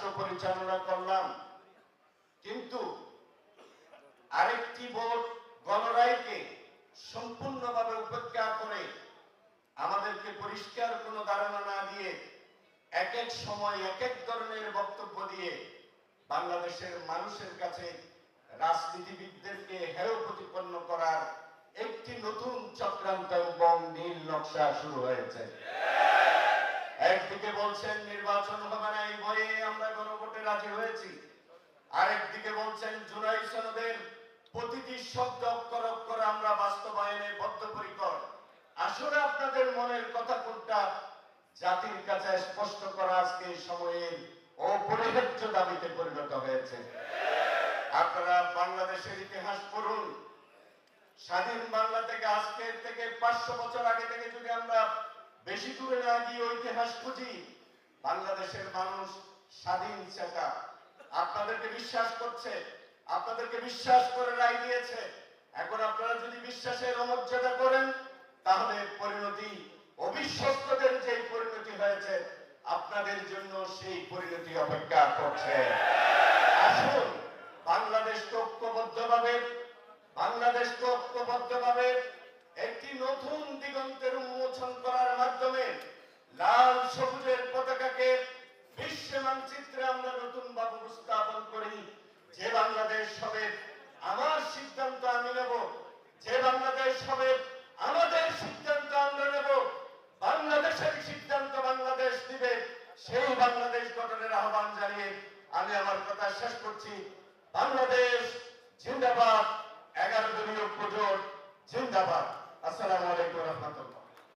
রাষ্ট্র পরিচালনা করলাম, কিন্তু আরেকটি ভোট গণরায়কে সম্পূর্ণভাবে উপেক্ষা করে আমাদেরকে পরিষ্কার কোনো ধারণা না দিয়ে এক এক সময় এক এক ধরনের বক্তব্য দিয়ে বাংলাদেশের মানুষের কাছে রাজনীতিবিদদেরকে হেয় প্রতিপন্ন করার একটি নতুন চক্রান্ত এবং নীল নকশা শুরু হয়েছে। একদিকে বলছেন নির্বাচন হবে না, এই ভয়ে আমরা গণভোটে রাজি হয়েছি। আরেকদিকে বলছেন জুলাই সনদের প্রতিটি শব্দ অক্ষর অক্ষর আমরা বাস্তবায়নে বদ্ধপরিকর। আসলে আপনাদের মনের কথা কোনটা জাতির কাছে স্পষ্ট করা আজকে সময়ের অপরিহার্য দাবিতে পরিণত হয়েছে। আপনারা বাংলাদেশের ইতিহাস পড়ুন। স্বাধীন বাংলা থেকে আজকের থেকে 500 বছর আগে থেকে যদি আমরা বেশি দূরে না গিয়ে ইতিহাস খুঁজি, বাংলাদেশের মানুষ স্বাধীন চেতা আপনাদেরকে বিশ্বাস করছে, আপনাদেরকে বিশ্বাস করে রায় দিয়েছে। এখন আপনারা যদি বিশ্বাসের অমর্যাদা করেন, তাহলে পরিণতি অবিশ্বস্তদের যে পরিণতি হয়েছে, আপনাদের জন্য সেই পরিণতি অপেক্ষা করছে। আসুন বাংলাদেশকে ঐক্যবদ্ধভাবে একটি নতুন দিগন্তের উন্মোচন করার মাধ্যমে লাল সবুজের পতাকাকে বিশ্ব মানচিত্রে আমরা নতুন ভাবে উপস্থাপন করি। যে বাংলাদেশ হবে আমার সিদ্ধান্ত আমি নেব, যে বাংলাদেশ হবে আমাদের সিদ্ধান্ত আমরা নেব, বাংলাদেশের সিদ্ধান্ত বাংলাদেশ দিবে, সেই বাংলাদেশ গঠনের আহ্বান জানিয়ে আমি আমার কথা শেষ করছি। বাংলাদেশ জিন্দাবাদ, 11 দলীয় জোট জিন্দাবাদ। আসসালামু আলাইকুম ওয়া রাহমাতুল্লাহ।